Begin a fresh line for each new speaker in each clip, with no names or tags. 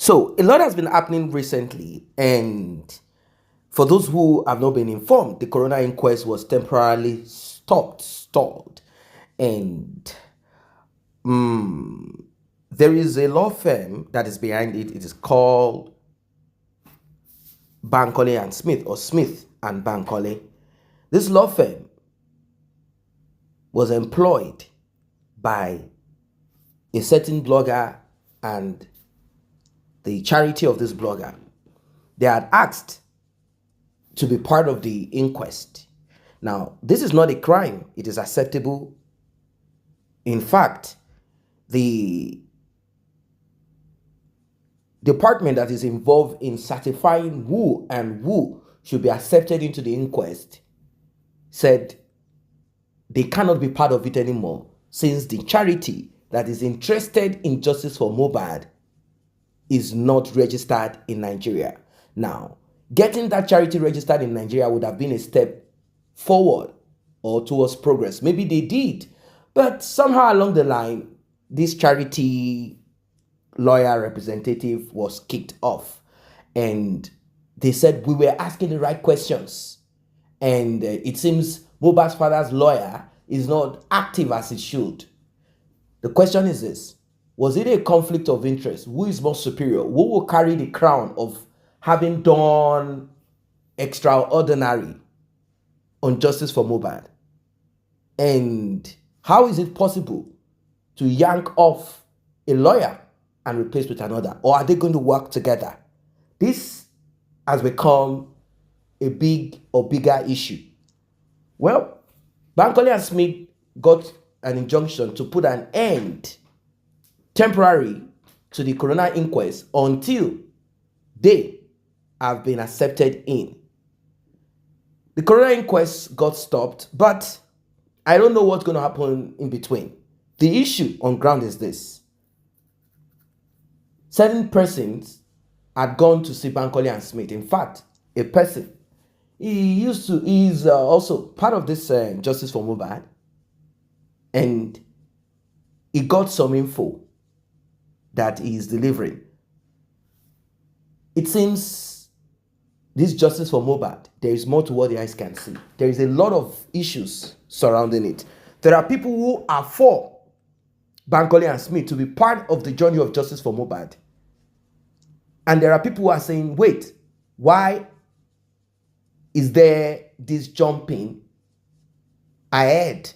So a lot has been happening recently, and for those who have not been informed, the coroner inquest was temporarily stalled, and there is a law firm that is behind it. It is called Bankole and Smith, or Smith and Bankole. This law firm was employed by a certain blogger and the charity of this blogger. They had asked to be part of the inquest. Now, this is not a crime. It is acceptable. In fact, the department that is involved in certifying who and who should be accepted into the inquest said they cannot be part of it anymore, since the charity that is interested in justice for Mohbad is not registered in Nigeria. Now, getting that charity registered in Nigeria would have been a step forward or towards progress. Maybe they did, but somehow along the line, this charity lawyer representative was kicked off, and they said we were asking the right questions, and it seems Mohbad's father's lawyer is not active as it should. The question is this: was it a conflict of interest? Who is more superior? Who will carry the crown of having done extraordinary on justice for Mohbad? And how is it possible to yank off a lawyer and replace with another? Or are they going to work together? This has become a big or bigger issue. Well, Bankole and Smith got an injunction to put an end temporary to the coroner inquest until they have been accepted in. The coroner inquest got stopped, but I don't know what's going to happen in between. The issue on ground is this: certain persons had gone to see Bankole and Smith. In fact, a person, he's also part of this Justice for Mohbad, and he got some info that he is delivering. It seems this Justice for Mohbad, there is more to what the eyes can see. There is a lot of issues surrounding it. There are people who are for Bankole and Smith to be part of the journey of justice for Mohbad. And there are people who are saying, wait, why is there this jumping ahead?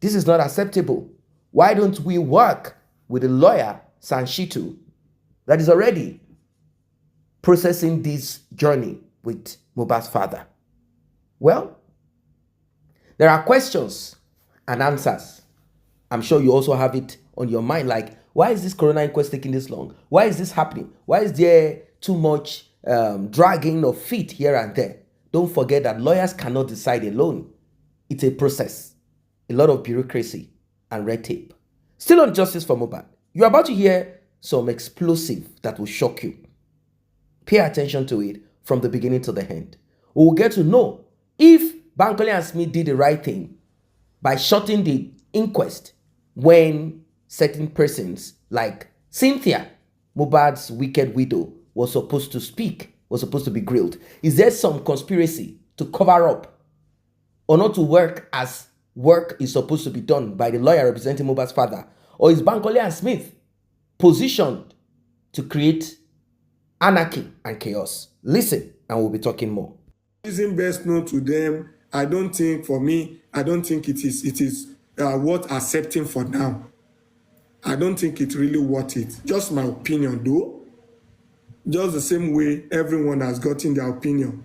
This is not acceptable. Why don't we work with a lawyer, Sanshitu, that is already processing this journey with Mohbad's father? Well, there are questions and answers. I'm sure you also have it on your mind, like, why is this coroner inquest taking this long? Why is this happening? Why is there too much dragging of feet here and there? Don't forget that lawyers cannot decide alone. It's a process, a lot of bureaucracy and red tape. Still on justice for Mohbad, you're about to hear some explosive that will shock you. Pay attention to it from the beginning to the end. We will get to know if Bankole and Smith did the right thing by shutting the inquest when certain persons like Cynthia, Mohbad's wicked widow, was supposed to speak, was supposed to be grilled. Is there some conspiracy to cover up or not to work as work is supposed to be done by the lawyer representing Mohbad's father? Or is Bankole and Smith positioned to create anarchy and chaos? Listen, and we'll be talking more.
Isn't best known to them. I don't think, for me, I don't think it is worth accepting for now. I don't think it's really worth it. Just my opinion, though. Just the same way everyone has gotten their opinion.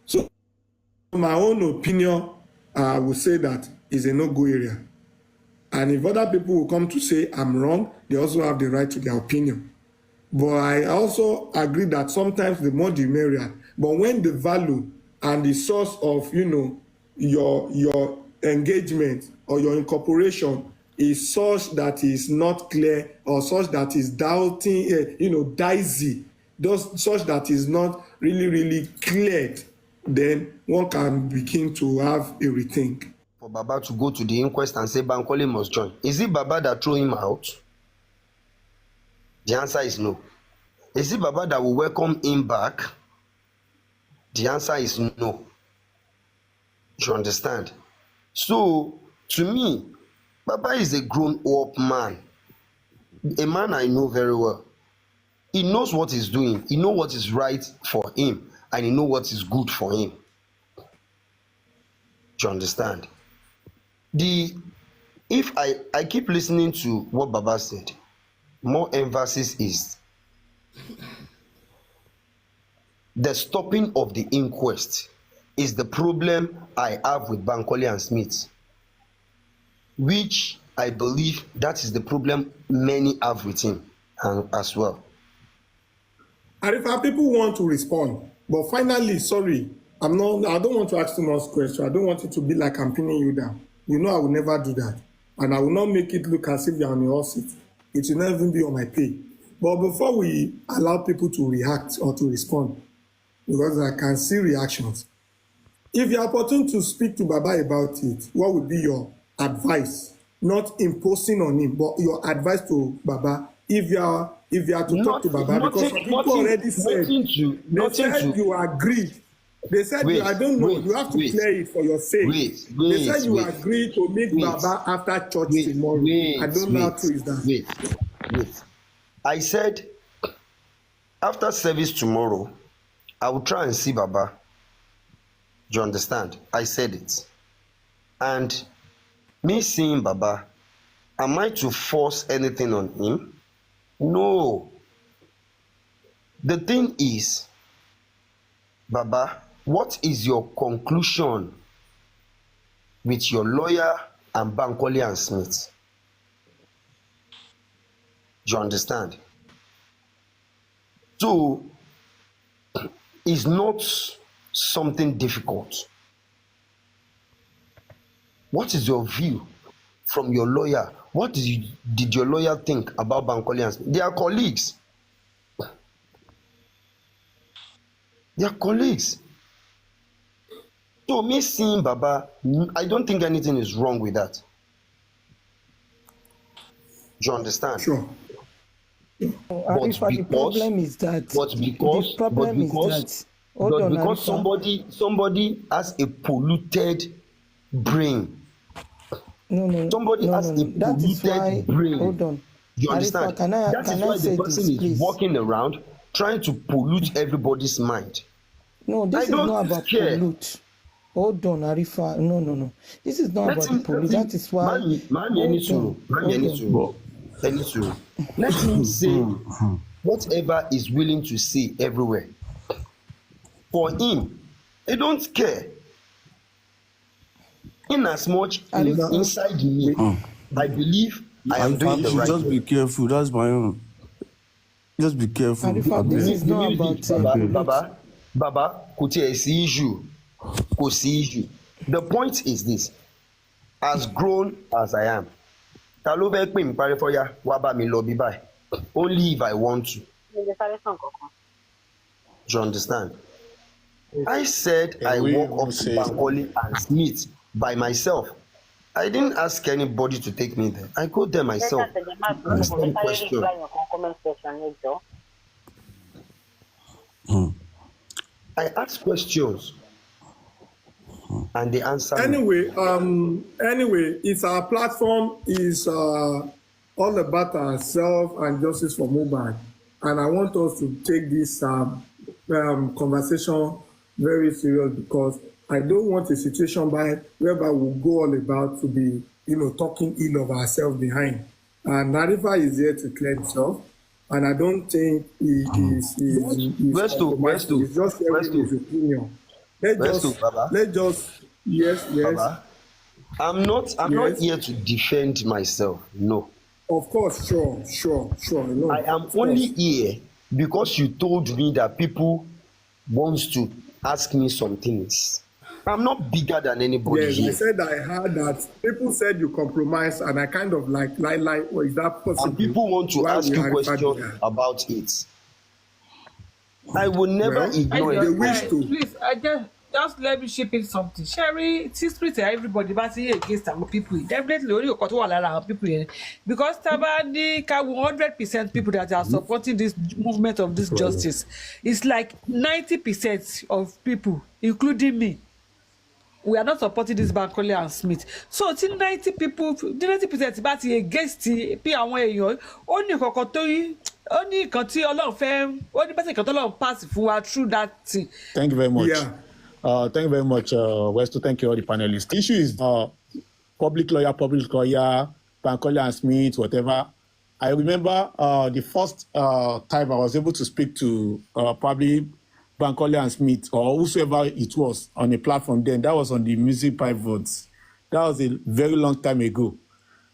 So, my own opinion, I would say that is a no-go area. And if other people will come to say I'm wrong, they also have the right to their opinion. But I also agree that sometimes the more the merrier. But when the value and the source of, your engagement or your incorporation is such that is not clear, or such that is doubting, dicey, such that is not really cleared, then one can begin to have a rethink.
For Baba to go to the inquest and say Bankole must join, is it Baba that threw him out? The answer is no. Is it Baba that will welcome him back? The answer is no. You understand? So, to me, Baba is a grown-up man, a man I know very well. He knows what he's doing, he knows what is right for him, and he knows what is good for him. You understand? If I keep listening to what Baba said, more emphasis is the stopping of the inquest is the problem I have with Bankole and Smith, which I believe that is the problem many have with him as well.
And if our people want to respond, but finally, sorry, I don't want to ask too much questions. I don't want it to be like I'm pinning you down. You know I will never do that. And I will not make it look as if you're on your seat. It will not even be on my pay. But before we allow people to react or to respond, because I can see reactions, if you're opportune to speak to Baba about it, what would be your advice? Not imposing on him, but your advice to Baba if you are to talk to Baba, because some people already said you agreed. They said I don't know. You have to clear it for your sake. They said you agreed to meet Baba after church tomorrow. I don't know how true is that.
Wait. I said after service tomorrow, I will try and see Baba. Do you understand? I said it. And me seeing Baba, am I to force anything on him? No. The thing is, Baba, what is your conclusion with your lawyer and Bankole and Smith? Do you understand? So, it's not something difficult. What is your view from your lawyer? What did your lawyer think about Bankole and Smith? They are colleagues. They are colleagues. So me seeing Baba, I don't think anything is wrong with that. Do you understand?
Sure.
The problem is that
somebody has a polluted brain. Somebody has a polluted brain.
Hold on.
You understand? That is why the person is walking around trying to pollute everybody's mind.
No, this is not about pollute. Hold on, Arifa. No. This is not about the pollute. That is why.
Let him say whatever is willing to say everywhere. For him, I don't care. In as much inside me, I believe I am doing the right
just
way.
Be careful. That's my own. Just be careful.
Arifa, this is not about
Baba, kò tiẹ̀ sí issue. The point is this: as grown as I am, ta ló fẹ́ pè mí parí fọ́yà wá bá mi lọ bí báyìí? Only if I want to. Do you understand? I said I walk up to Bankole and Smith by myself. I didn't ask anybody to take me there. I go there myself. Ask them question. I ask questions and they answer
anyway, it's our platform is all about ourselves and justice for Mohbad, and I want us to take this conversation very serious, because I don't want a situation whereby we'll go all about to be, talking ill of ourselves behind. And Narifa is here to clear himself, and I don't think he is.
Where's
just sharing his opinion. Let's just yes.
Baba, I'm not here to defend myself. No.
Of course, sure. No,
I am only here because you told me that people wants to ask me some things. I'm not bigger than anybody
yes,
here.
I said I heard that people said you compromise, and I kind of like or is that possible?
And people want to ask you questions about it. I will never ignore it.
They wish to.
Please, just let me ship in something. Sherry, history to everybody, but against our people. Definitely, only got one our people here. Because Tabani, 100% people that are supporting this movement of this justice. It's like 90% of people, including me. We are not supporting this Bankole and Smith. So till 90 people, 90% bá ti against bí àwọn èèyàn ó ní kankan tó yí ó ní nǹkan tí Ọlọ́run fẹ́ ó ní bẹ́sẹ̀ kan tó Ọlọ́run pass fún wa through that thing.
Thank you very much.
Yeah.
Thank you very much, Westo. Thank you, all the panelists. The issue is public lawyer, Bankole and Smith, whatever. I remember the first time I was able to speak to probably Bankole and Smith or whosoever it was on a platform then. That was on the music pivots. That was a very long time ago.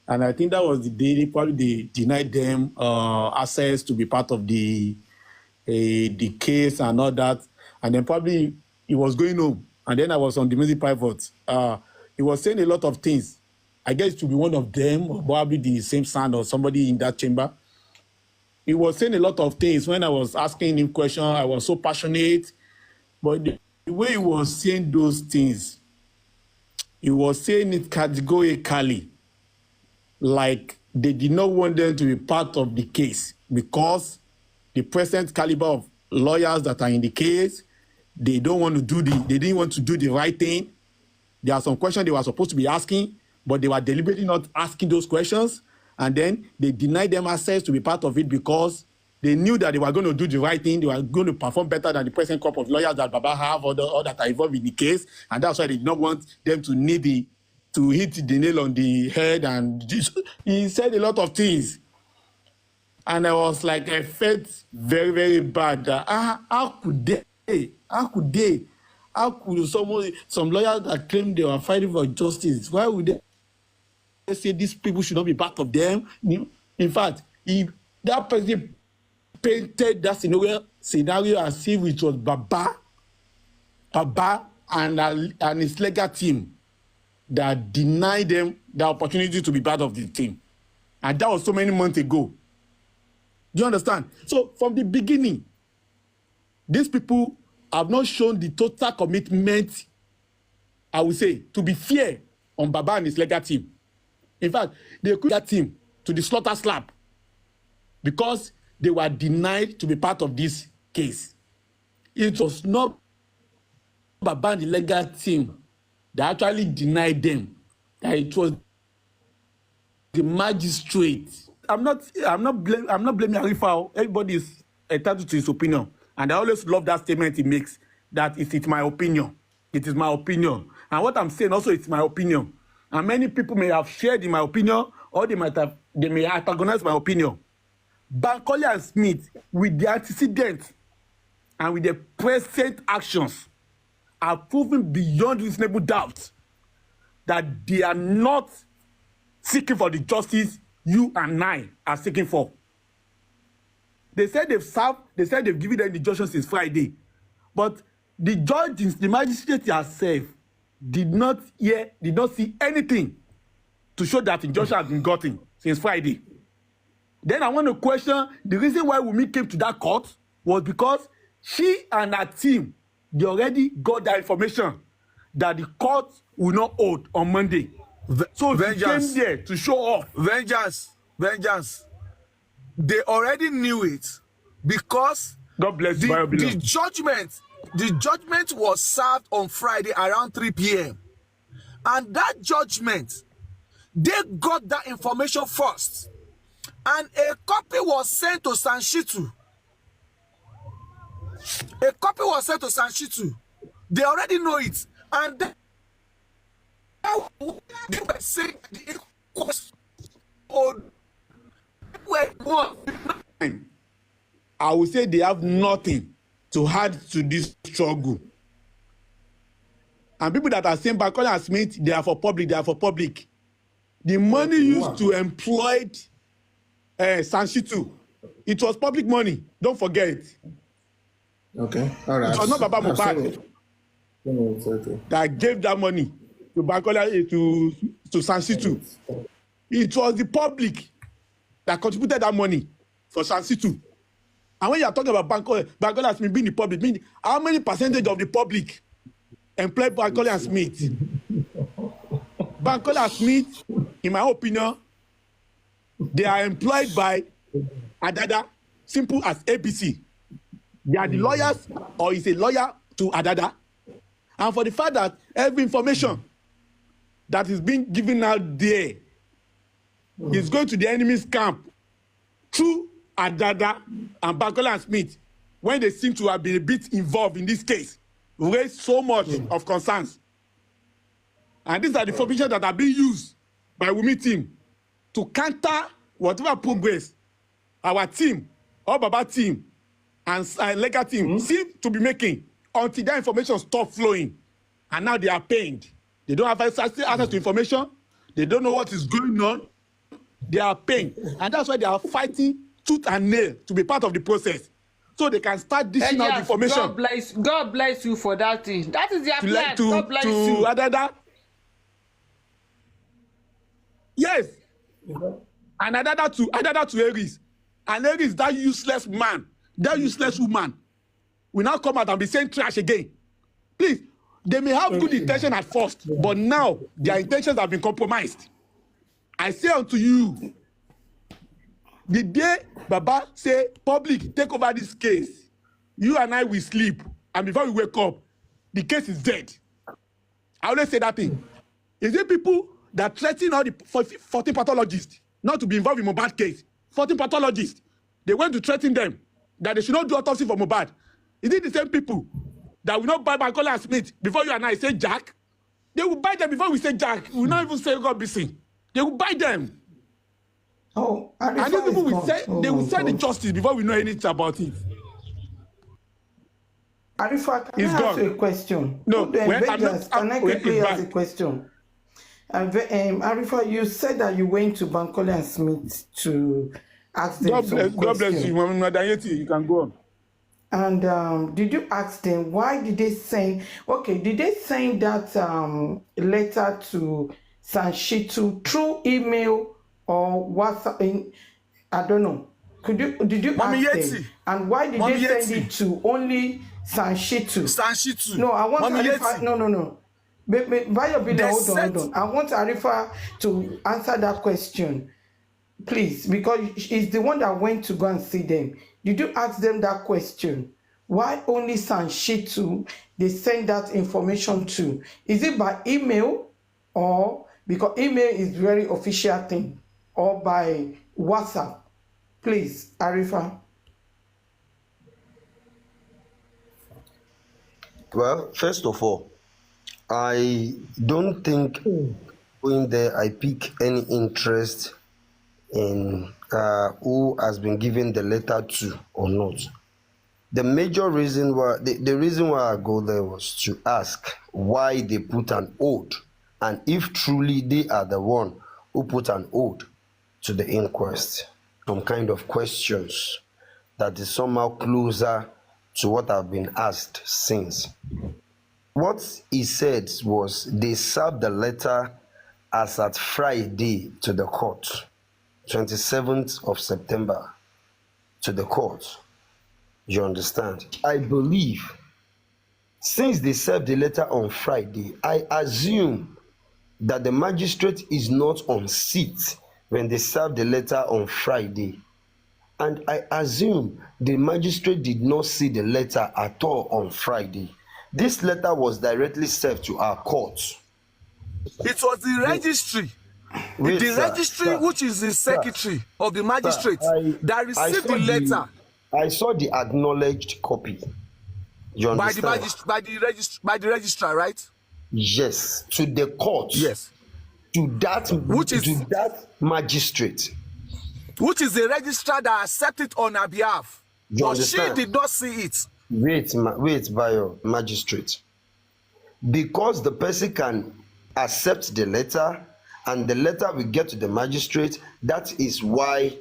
And I think that was the day they denied them access to be part of the case and all that. And then probably he was going home. And then I was on the music pivots. He was saying a lot of things. I guess it would be one of them, or probably the same son or somebody in that chamber. He was saying a lot of things. When I was asking him questions, I was so passionate. But the way he was saying those things, he was saying it categorically, like they did not want them to be part of the case because the present caliber of lawyers that are in the case, they didn't want to do the right thing. There are some questions they were supposed to be asking, but they were deliberately not asking those questions. And then they denied them access to be part of it because they knew that they were going to do the right thing. They were going to perform better than the present crop of lawyers that Baba have or that are involved in the case. And that's why they did not want them to hit the nail on the head. And he said a lot of things. And I was like, I felt very, very bad. How could some lawyers that claim they were fighting for justice, why would they say these people should not be part of them? In fact, that person painted that scenario as if it was Baba and his legal team that denied them the opportunity to be part of the team. And that was so many months ago. Do you understand? So from the beginning, these people have not shown the total commitment, I would say, to be fair on Baba and his legal team. In fact, they quit that team to the slaughter slab because they were denied to be part of this case. It was not Baba and the legal team that actually denied them. That it was the magistrate. I'm not blaming Arifa. Everybody is entitled to his opinion. And I always love that statement he makes, that it's my opinion. It is my opinion. And what I'm saying also, it's my opinion. And many people may have shared in my opinion, or they may antagonize my opinion. Bankole and Smith, with the antecedents and with their present actions, are proven beyond reasonable doubt that they are not seeking for the justice you and I are seeking for. They said they've given them the injunction since Friday. But the judge, the magistrate herself, did not see anything to show that injunction has been gotten since Friday. Then I want to question the reason why Wunmi came to that court was because she and her team, they already got that information that the court will not hold on Monday. So she came there to show off.
Vengeance. They already knew it because
God bless
the judgment was served on Friday around 3 p.m. And that judgment, they got that information first. And a copy was sent to Sanshitu. They already know it. And then they were saying the inquest
I would say they have nothing to add to this struggle. And people that are saying Bankole and Smith, they are for public. The money used to employ Sanshitu, it was public money. Don't forget it.
Okay, all right.
It was not Baba Mohbad that gave that money to Bankole to Sanshitu. It was the public that contributed that money for Sanshitu. And when you are talking about Bankole and Smith being the public, meaning how many percentage of the public employed Bankole and Smith. Bankole and Smith, in my opinion, they are employed by Adada, simple as ABC. They are the lawyers, or is a lawyer to Adada. And for the fact that every information that is being given out there is going to the enemy's camp through Adada and Bankole and Smith, when they seem to have been a bit involved in this case, raised so much of concerns. And these are the information that are being used by Wunmi team to counter whatever progress our team, or Baba team, and legal team seem to be making until that information stop flowing. And now they are pained. They don't have access to information. They don't know what is going on. They are pained. And that's why they are fighting tooth and nail to be part of the process, so they can start dishing out information.
God bless you for that thing. That is their plan. God bless you.
Adada. Yes. And Adada to Aries. And Aries, that useless man, that useless woman, will now come out and be saying trash again. Please, they may have good intention at first, but now their intentions have been compromised. I say unto you, the day Baba say, public, take over this case, you and I will sleep, and before we wake up, the case is dead. I always say that thing. Is it people that threaten all the 14 pathologists not to be involved in Mohbad case? 14 pathologists. They went to threaten them that they should not do autopsy for Mohbad. Is it the same people that will not buy Bankole and Smith before you and I say Jack? They will buy them before we say Jack. We will not even say God be seen. They will buy them.
Oh,
and these people will say, they will say the justice before we know anything about it.
Arifa, can I ask you a question?
No,
can I quickly ask a question? Arifa, you said that you went to Bankole and Smith to ask them some questions.
God bless you, Madam Yeti. You can go on.
And did you ask them why did they send? Okay, did they send that letter to Sanshitu through email or WhatsApp? I don't know. Did you ask them? And why did they send it to only Sanshitu? No, I want Arifa. No. Hold on. I want Arifa to answer that question, please, because she's the one that went to go and see them. Did you ask them that question? Why only Sanshitu they send that information to? Is it by email, or because email is very official thing, or by WhatsApp? Please, Arifa.
Well, first of all, I don't think going there I pick any interest in who has been given the letter to or not. The major reason why the reason why I go there was to ask why they put an hold, and if truly they are the one who put an hold to the inquest. Some kind of questions that is somehow closer to what I've been asked since. What he said was they served the letter as at Friday to the court, 27th of September, to the court. You understand? I believe since they served the letter on Friday, I assume that the magistrate is not on seat when they served the letter on Friday. And I assume the magistrate did not see the letter at all on Friday. This letter was directly served to our court.
It was the registry. Registry, which is the secretary of the magistrate, that received the letter.
I saw the acknowledged copy. You understand?
By the registrar, right?
Yes, to the court.
Yes.
To that magistrate.
Which is the registrar that accepted it on her behalf. But she did not see it.
Wait, by your magistrate. Because the person can accept the letter and the letter will get to the magistrate, that is why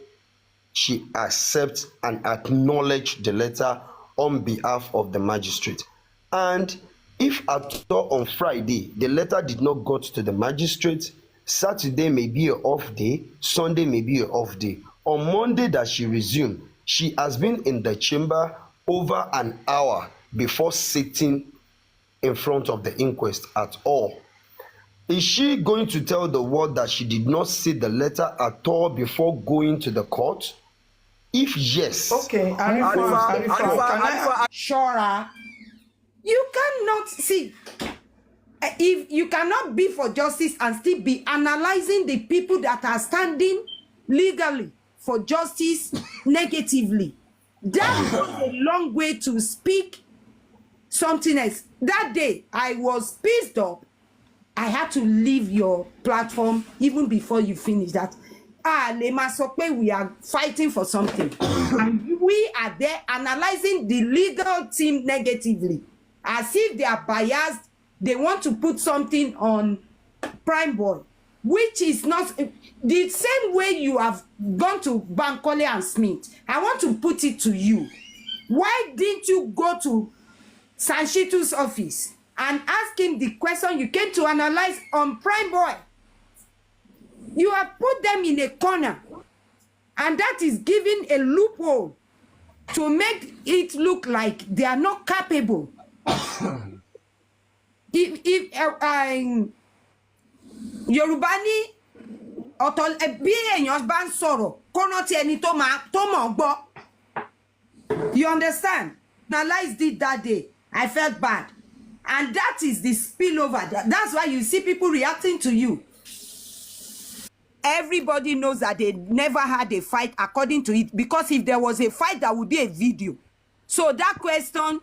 she accepts and acknowledges the letter on behalf of the magistrate. And if at all on Friday the letter did not go to the magistrate, Saturday may be an off day, Sunday may be an off day. On Monday that she resumed, she has been in the chamber over an hour before sitting in front of the inquest at all. Is she going to tell the world that she did not see the letter at all before going to the court? If yes,
Okay, Arifa, can I
Shora, you cannot see. If you cannot be for justice and still be analyzing the people that are standing legally for justice negatively, that goes a long way to speak something else. That day, I was pissed off. I had to leave your platform even before you finish that. Lema Sokpe, we are fighting for something. And we are there analyzing the legal team negatively. As if they are biased, they want to put something on Prime Boy, which is not the same way you have gone to Bankole and Smith. I want to put it to you. Why didn't you go to Sanshitu's office and ask him the question you came to analyze on Prime Boy? You have put them in a corner, and that is giving a loophole to make it look like they are not capable. If Yorùbá ní ọ̀tọ̀ bí èèyàn bá ń sọ̀rọ̀ kó rántí ẹni tó mọ̀ gbọ́. You understand? Analyze it that day. I felt bad. And that is the spillover. That's why you see people reacting to you. Everybody knows that they never had a fight according to it, because if there was a fight, there would be a video. So that question,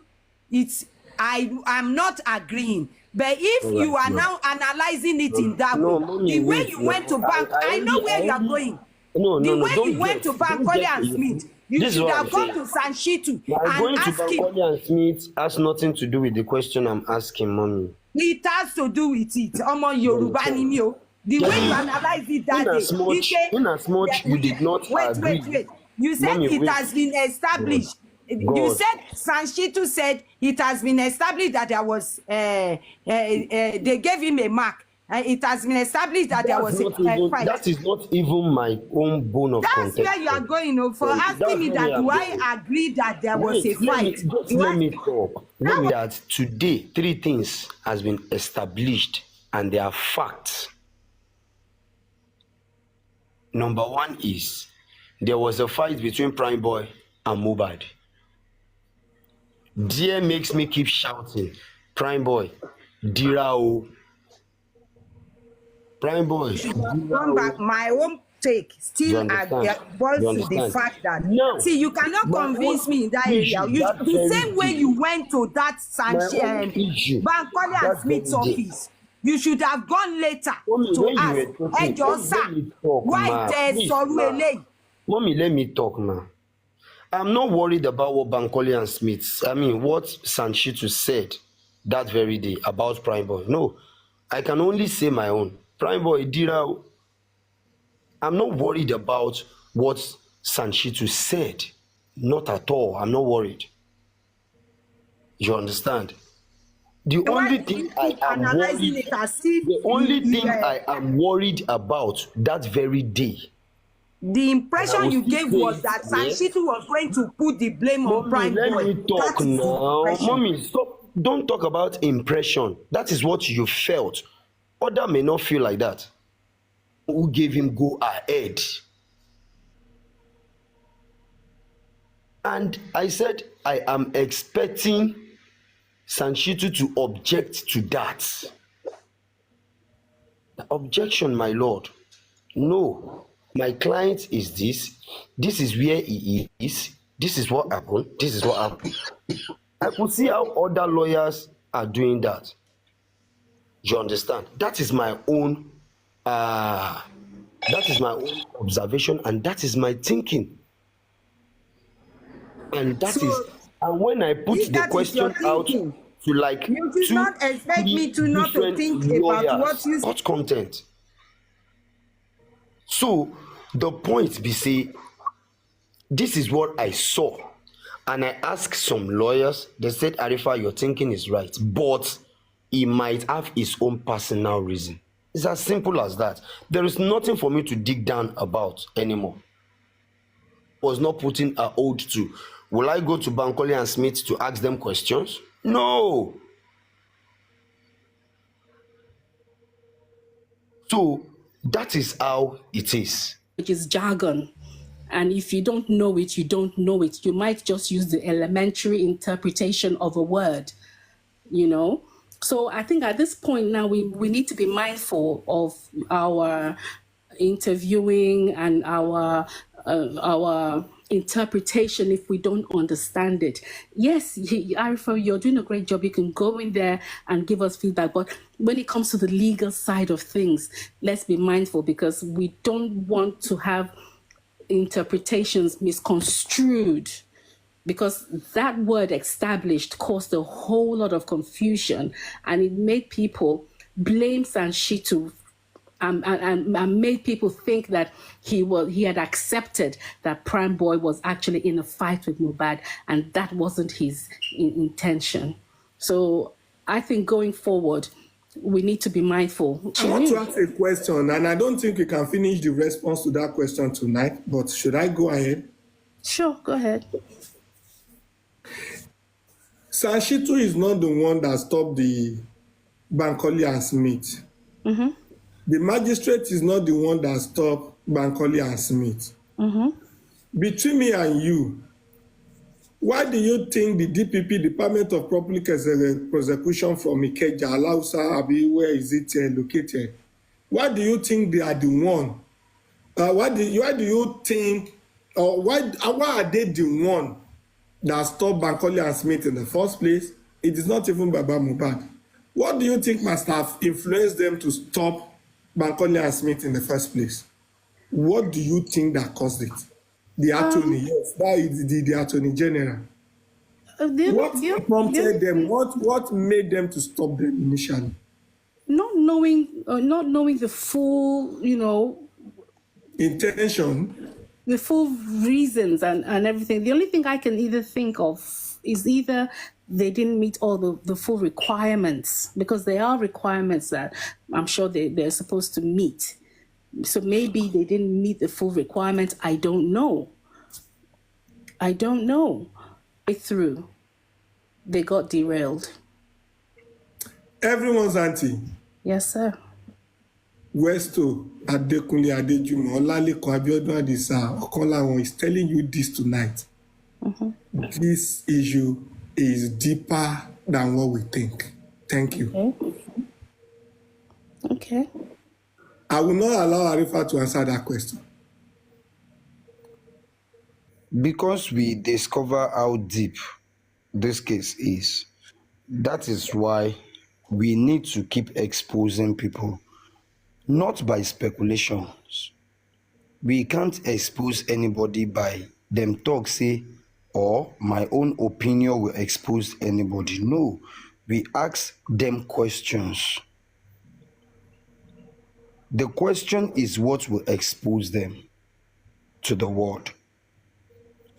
I'm not agreeing. But if you are now analyzing it in that way, the way you went to bank, I know where you are going. The way you went to Bankole and Smith, you should have gone to Sanshitu and asked him.
Going to Bankole and Smith has nothing to do with the question I'm asking, mommy.
It has to do with it. Omo Yoruba ni mi o. The way you analyze it that day.
In as much you did not agree.
Wait. You said it has been established. You said Sanshitu said it has been established that there was they gave him a mark. It has been established that there was a fight.
That is not even my own bone of contention.
That's where you are going for asking me that do I agree that there was a fight?
Let me talk. That today 3 things has been established and they are facts. Number 1 is there was a fight between Prime Boy and Mohbad. Dear makes me keep shouting, Prime Boy, Dirao. Prime Boy.
Come back, my own take still boils to the fact that see, you cannot convince me in that area. The same way you went to that Bankole and Smith's office. You should have gone later to ask, why there's sorrow.
Mommy, let me talk now. I'm not worried about what Bankole and Smith, what Sanshitu said that very day about Prime Boy. No, I can only say my own. Prime Boy, Dira, I'm not worried about what Sanshitu said. Not at all. I'm not worried. You understand? The only thing I am worried about that very day.
The impression you gave was that Sanshitu was going to put the blame on Prime Boy.
Let me talk now. Mommy, stop. Don't talk about impression. That is what you felt. Other may not feel like that. Who gave him go ahead? And I said, I am expecting Sanshitu to object to that. The objection, my lord. No. My client is this. This is where he is. This is what happened. This is what happened. I could see how other lawyers are doing that. You understand? That is my own observation, and that is my thinking. And and when I put the question out to
you did not expect me to not to think about what you
said. Content. So the point be say, this is what I saw, and I asked some lawyers. They said, Arifa, your thinking is right, but he might have his own personal reason. It's as simple as that. There is nothing for me to dig down about anymore. I was not putting a hold to. Will I go to Bankole and Smith to ask them questions? No. So that is how it is.
Which is jargon. And if you don't know it, you don't know it. You might just use the elementary interpretation of a word, you know. So I think at this point now we need to be mindful of our interviewing and our interpretation if we don't understand it. Yes, Arifa, you're doing a great job. You can go in there and give us feedback. But when it comes to the legal side of things, let's be mindful, because we don't want to have interpretations misconstrued, because that word established caused a whole lot of confusion, and it made people blame Sanshitu, and made people think that he had accepted that Prime Boy was actually in a fight with Mohbad, and that wasn't his intention. So I think going forward, we need to be mindful.
I want to ask a question, and I don't think we can finish the response to that question tonight, but should I go ahead?
Sure, go ahead.
Sanshitu is not the one that stopped the Bankole and Smith.
Mm-hmm.
The magistrate is not the one that stopped Bankole and Smith.
Mm-hmm.
Between me and you, why do you think the DPP, Department of Public Prosecution from Ikeja, Alausa, Abi, where is it located? Why do you think they are the one? Why do you think, or why are they the one that stopped Bankole and Smith in the first place? It is not even Baba Mohbad. What do you think must have influenced them to stop Bankole and Smith in the first place? What do you think that caused it? The attorney, yes, that is the attorney general. What prompted them? What made them to stop them initially?
Not knowing the full,
intention,
the full reasons and everything. The only thing I can either think of is either they didn't meet all the full requirements, because there are requirements that I'm sure they're supposed to meet. So maybe they didn't meet the full requirements. I don't know. Through, they got derailed.
Everyone's auntie.
Yes, sir.
Westo Adekunle Adejumo Olalekan Abiodun Adisa Okanlawon is telling you this tonight.
Mm-hmm.
This issue is deeper than what we think. Thank you.
Okay.
I will not allow Arifa to answer that question.
Because we discover how deep this case is, that is why we need to keep exposing people, not by speculations. We can't expose anybody by them talk, say, or my own opinion will expose anybody. No, we ask them questions. The question is what will expose them to the world.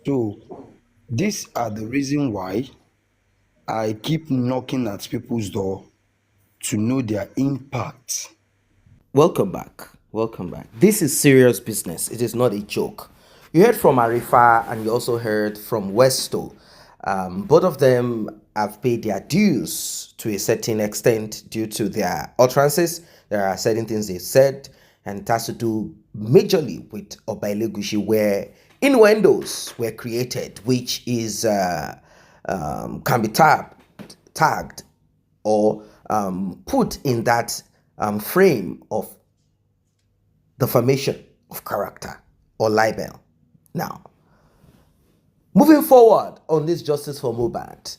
So these are the reason why I keep knocking at people's door to know their impact.
Welcome back. Welcome back. This is serious business. It is not a joke. You heard from Arifa and you also heard from Westo. Both of them have paid their dues to a certain extent due to their utterances. There are certain things they said, and it has to do majorly with Obailegushi, where innuendos were created, which is can be tagged or put in that frame of defamation of character or libel. Now, moving forward on this justice for Mohbad,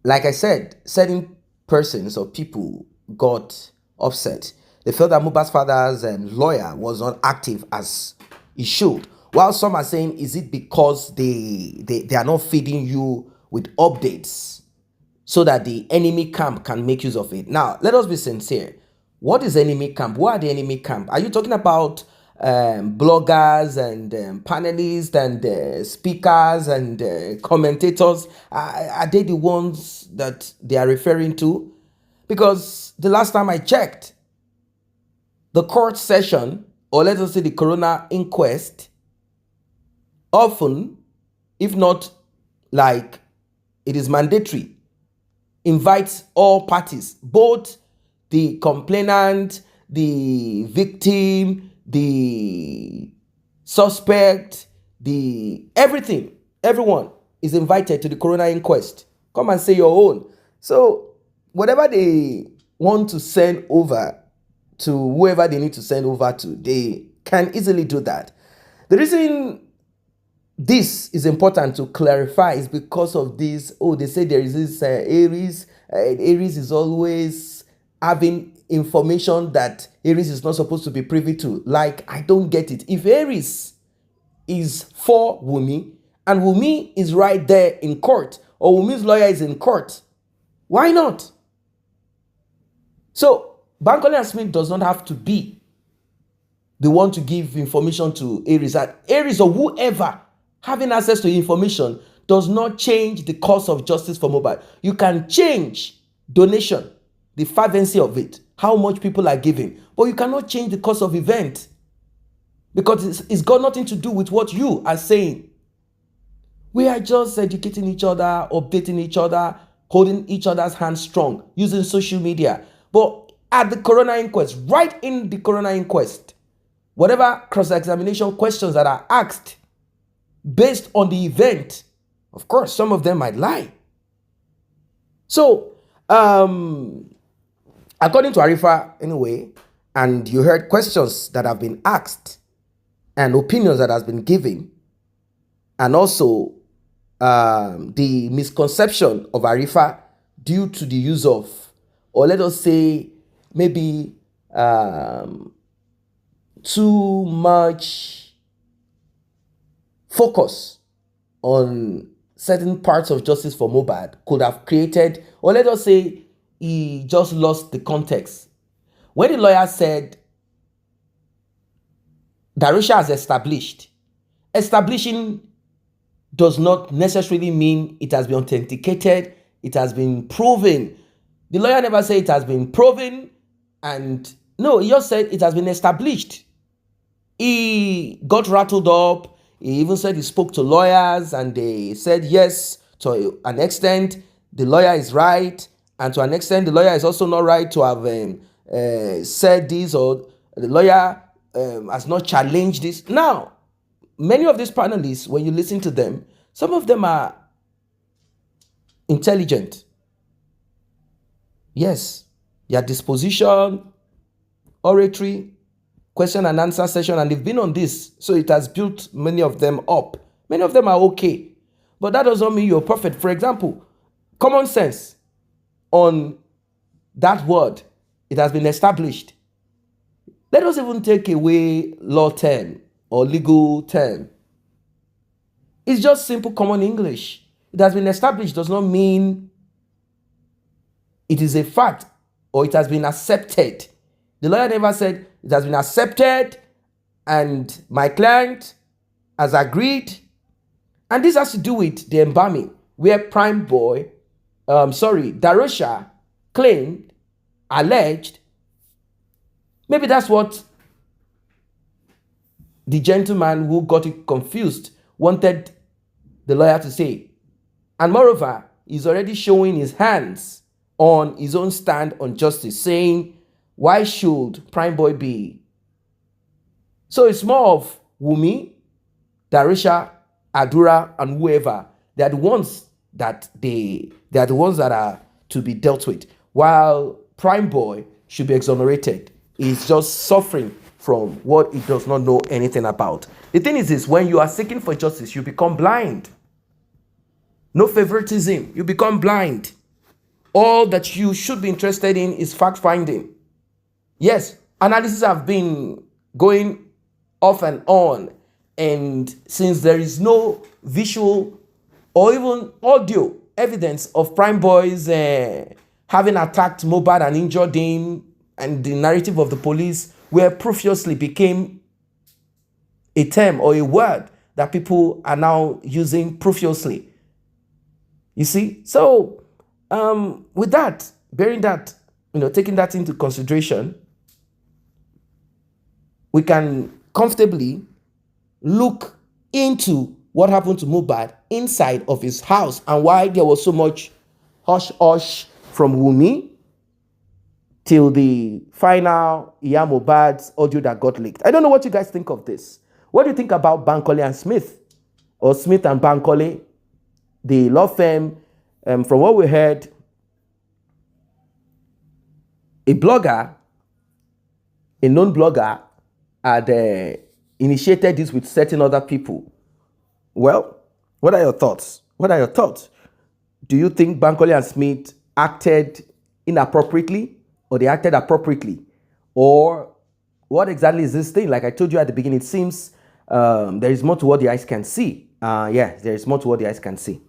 like I said, certain persons or people got upset. They felt that Mohbad's father's lawyer was not active as he should. While some are saying, is it because they are not feeding you with updates so that the enemy camp can make use of it? Now, let us be sincere. What is enemy camp? What are the enemy camp? Are you talking about bloggers and panelists and speakers and commentators? Are they the ones that they are referring to? Because the last time I checked, the court session, or let us say the coroner inquest, often, if not like it is mandatory, invites all parties, both the complainant, the victim, the suspect, the everything, everyone is invited to the coroner inquest. Come and say your own. So whatever they want to send over to whoever they need to send over to, they can easily do that. The reason this is important to clarify is because of this. Oh, they say there is this Aries. Aries is always having information that Aries is not supposed to be privy to. Like, I don't get it. If Aries is for Wunmi and Wunmi is right there in court, or Wunmi's lawyer is in court, why not? So Bankole and Smith does not have to be the one to give information to Aries. And Aries or whoever having access to information does not change the course of justice for Mohbad. You can change donation, the fervency of it, how much people are giving, but you cannot change the course of event because it's got nothing to do with what you are saying. We are just educating each other, updating each other, holding each other's hands strong, using social media. But at the coroner inquest, right in the coroner inquest, whatever cross-examination questions that are asked based on the event, of course, some of them might lie. So, according to Arifa, anyway, and you heard questions that have been asked and opinions that has been given, and also the misconception of Arifa due to the use of, or let us say, maybe too much focus on certain parts of justice for Mohbad could have created, or let us say, he just lost the context. When the lawyer said Darusha has establishing does not necessarily mean it has been authenticated, it has been proven. The lawyer never said it has been proven, and no, he just said it has been established. He got rattled up. He even said he spoke to lawyers and they said yes, to an extent the lawyer is right, and to an extent the lawyer is also not right to have said this, or the lawyer has not challenged this. Now, many of these panelists, when you listen to them, some of them are intelligent. Yes, their disposition, oratory, question and answer session, and they've been on this, so it has built many of them up. Many of them are okay, but that does not mean you're perfect. For example, common sense on that word, it has been established. Let us even take away law term or legal term. It's just simple common English. It has been established does not mean it is a fact or it has been accepted. The lawyer never said it has been accepted and my client has agreed. And this has to do with the embalming, where Darusha claimed, alleged, maybe that's what the gentleman who got it confused wanted the lawyer to say. And moreover, he's already showing his hands on his own stand on justice, saying, why should Prime Boy be? So it's more of Wunmi, Darusha, Adura, and whoever. They are the ones that are to be dealt with, while Prime Boy should be exonerated. He's just suffering from what he does not know anything about. The thing is this, when you are seeking for justice, you become blind. No favoritism, you become blind. All that you should be interested in is fact-finding. Yes, analysis have been going off and on, and since there is no visual or even audio evidence of Prime Boys having attacked Mohbad and injured him, and the narrative of the police where profusely became a term or a word that people are now using profusely. You see? So, with that, bearing that, taking that into consideration, we can comfortably look into what happened to Mohbad inside of his house and why there was so much hush-hush from Wunmi till the final Mohbad's audio that got leaked. I don't know what you guys think of this. What do you think about Bankole and Smith, or Smith and Bankole, the law firm? From what we heard, a blogger, a known blogger, had initiated this with certain other people. Well, what are your thoughts? What are your thoughts? Do you think Bankole and Smith acted inappropriately, or they acted appropriately? Or what exactly is this thing? Like I told you at the beginning, it seems there is more to what the eyes can see. Yes, there is more to what the eyes can see.